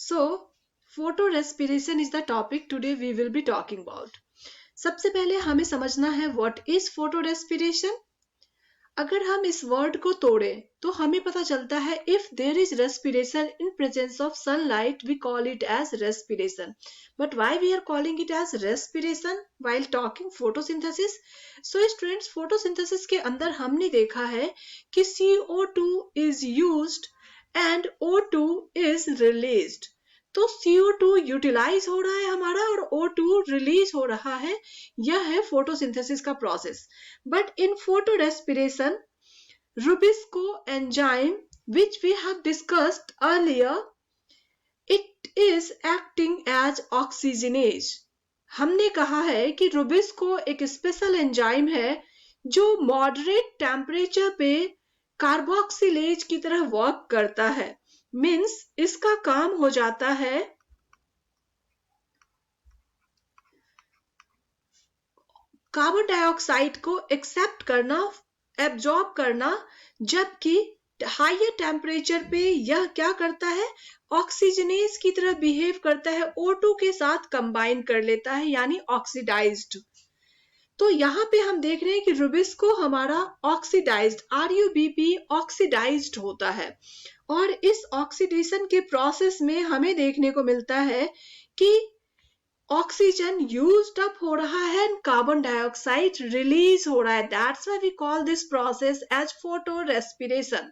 So, photo respiration is the topic today we will be talking about. सबसे पहले हमें समझना है what is photo respiration. अगर हम इस वर्ड को तोड़ें तो हमें पता चलता है if there is respiration in presence of sunlight we call it as respiration. But why we are calling it as respiration while talking photosynthesis? So students, photosynthesis के अंदर हमने देखा है कि CO2 is used and O2 is released. तो CO2 utilise हो रहा है हमारा और O2 रिलीज हो रहा है. यह है फोटोसिंथेसिस का process. But in photo respiration Rubisco enzyme which we have discussed earlier, it is acting as oxygenase. हमने कहा है कि Rubisco एक स्पेशल एंजाइम है जो मॉडरेट टेम्परेचर पे कार्बोक्सिलेज की तरह वर्क करता है. मीन्स इसका काम हो जाता है कार्बन डाइऑक्साइड को एक्सेप्ट करना, एब्जॉर्ब करना, जबकि हायर टेम्परेचर पे यह क्या करता है, ऑक्सीजनेज की तरह बिहेव करता है, O2 के साथ कंबाइन कर लेता है, यानी ऑक्सीडाइज्ड. तो यहाँ पे हम देख रहे हैं कि रुबिस्को हमारा ऑक्सीडाइज्ड, RUBP ऑक्सीडाइज्ड होता है. और इस ऑक्सीडेशन के प्रोसेस में हमें देखने को मिलता है कि ऑक्सीजन यूज्ड अप हो रहा है, कार्बन डाइऑक्साइड रिलीज हो रहा है. That's why we call this process as photo respiration.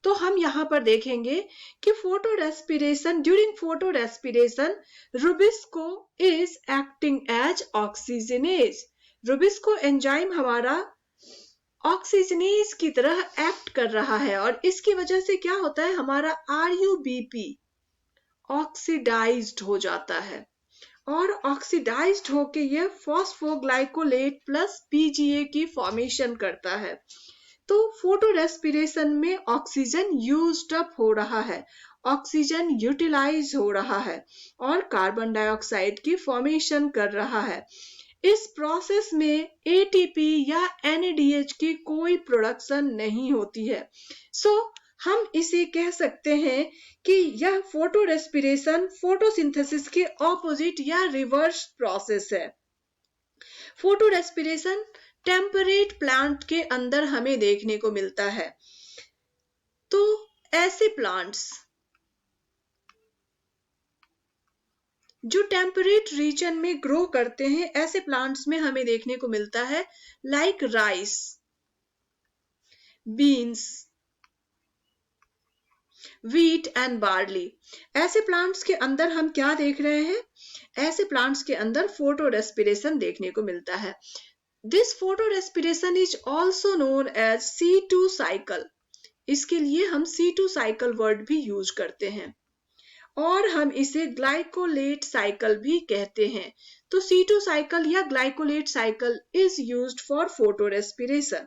तो हम यहाँ पर देखेंगे कि photo respiration, during photo respiration rubisco is acting as oxygenase. Rubisco enzyme हमारा ऑक्सीजनेज की तरह एक्ट कर रहा है और इसकी वजह से क्या होता है, हमारा RUBP ऑक्सीडाइज्ड हो जाता है और ऑक्सीडाइज्ड होके ये फॉस्फोग्लाइकोलेट प्लस PGA की फॉर्मेशन करता है. तो फोटो रेस्पिरेशन में ऑक्सीजन यूज्ड अप हो रहा है, ऑक्सीजन यूटिलाइज हो रहा है और कार्बन डाइऑक्साइड की फॉर्मेशन कर रहा है. इस प्रोसेस में ATP या NADH की कोई प्रोडक्शन नहीं होती है. सो हम इसे कह सकते हैं कि यह फोटो रेस्पिरेशन फोटोसिंथेसिस के ऑपोजिट या रिवर्स प्रोसेस है. फोटो रेस्पिरेशन टेम्परेट प्लांट के अंदर हमें देखने को मिलता है. तो ऐसे प्लांट्स जो टेम्परेट रीजन में ग्रो करते हैं, ऐसे प्लांट्स में हमें देखने को मिलता है like rice, beans, wheat and barley. ऐसे प्लांट्स के अंदर हम क्या देख रहे हैं, ऐसे प्लांट्स के अंदर फोटो रेस्पिरेशन देखने को मिलता है. This photo respiration is also known as C2 cycle. इसके लिए हम C2 साइकिल वर्ड भी यूज करते हैं और हम इसे ग्लाइकोलेट साइकिल भी कहते हैं. तो C2 साइकिल या glycolate cycle is used for photo respiration.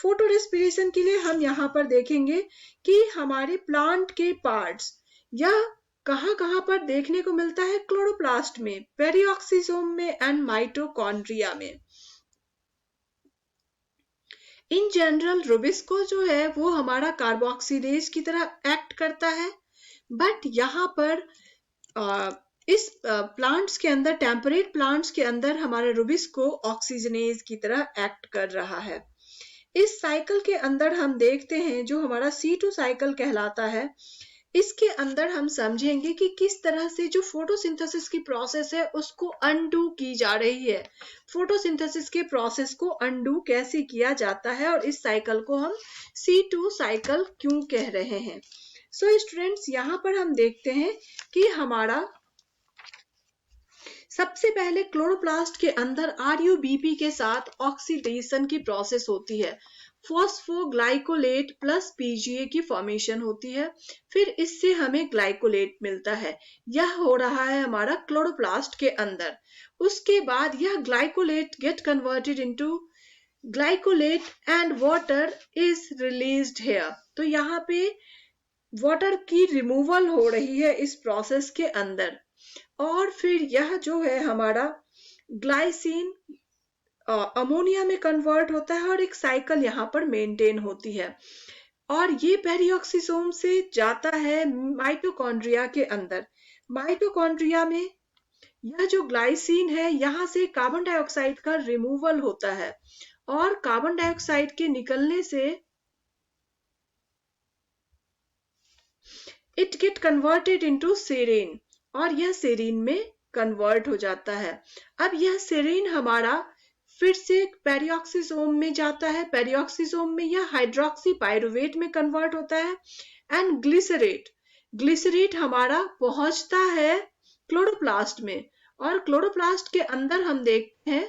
Photo respiration के लिए हम यहाँ पर देखेंगे कि हमारे प्लांट के पार्ट्स या कहाँ पर देखने को मिलता है, क्लोरोप्लास्ट में, पेरिऑक्सीसोम में एंड माइटोकॉन्ड्रिया में. इन जनरल रुबिस्को जो है वो हमारा कार्बोक्सिलेज की तरह एक्ट करता है. बट यहाँ पर इस प्लांट्स के अंदर, टेम्परेट प्लांट्स के अंदर हमारा रुबिस्को ऑक्सीजनेज की तरह एक्ट कर रहा है. इस साइकिल के अंदर हम देखते हैं जो हमारा C2 साइकिल कहलाता है, इसके अंदर हम समझेंगे कि किस तरह से जो फोटोसिंथेसिस की प्रोसेस है उसको अनडू की जा रही है. फोटोसिंथेसिस के प्रोसेस को अनडू कैसे किया जाता है और इस साइकिल को हम C2 साइकिल क्यों कह रहे हैं. सो स्टूडेंट्स, यहाँ पर हम देखते हैं कि हमारा सबसे पहले क्लोरोप्लास्ट के अंदर RUBP के साथ ऑक्सीडेशन की प्रोसेस होती है, फॉस्फोग्लाइकोलेट प्लस PGA की फॉर्मेशन होती है, फिर इससे हमें ग्लाइकोलेट मिलता है. यह हो रहा है हमारा क्लोरोप्लास्ट के अंदर. उसके बाद यह glycolate get converted into glycolate and water is released here. तो यहाँ पे वाटर की रिमूवल हो रही है इस प्रोसेस के अंदर और फिर यह जो है हमारा ग्लाइसिन अमोनिया में कन्वर्ट होता है और एक साइकिल यहाँ पर मेंटेन होती है. और ये पेरिऑक्सिसोम से जाता है माइटोकॉन्ड्रिया के अंदर। माइटोकॉन्ड्रिया में यह जो ग्लाइसिन है, यहाँ से कार्बन डाइऑक्साइड का रिमूवल होता है और कार्बन डाइऑक्साइड के निकलने से it get converted into serine और यह सेरीन में कन्वर्ट हो जाता है। अब यह सेरीन हमारा फिर से पेरिऑक्सिसोम में जाता है। पेरिऑक्सिसोम में यह हाइड्रोक्सी पायरुवेट में कन्वर्ट होता है एंड ग्लिसरेट ग्लिसरेट हमारा पहुंचता है क्लोरोप्लास्ट में और क्लोरोप्लास्ट के अंदर हम देखते हैं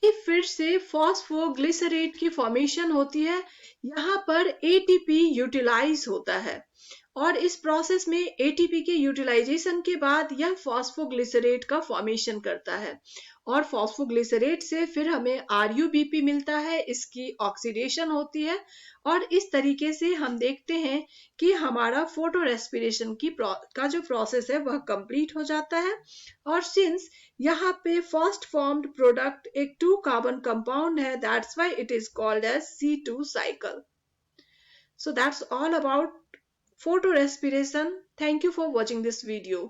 कि फिर से फॉस्फोग्लिसरेट की फॉर्मेशन होती है। यहाँ पर एटीपी यूटिलाइज होता है और इस प्रोसेस में एटीपी के यूटिलाइजेशन के बाद यह फॉस्फोग्लिसरेट का फॉर्मेशन करता है और फॉस्फोग्लिसरेट से फिर हमें आरयूबीपी मिलता है, इसकी ऑक्सीडेशन होती है और इस तरीके से हम देखते हैं कि हमारा फोटो रेस्पिरेशन का जो प्रोसेस है वह कंप्लीट हो जाता है। और सिंस यहाँ पे फर्स्ट फॉर्म्ड प्रोडक्ट एक 2 कार्बन कंपाउंड है, that's why it is called as C2 cycle. So that's all about photorespiration. Thank you for watching this video.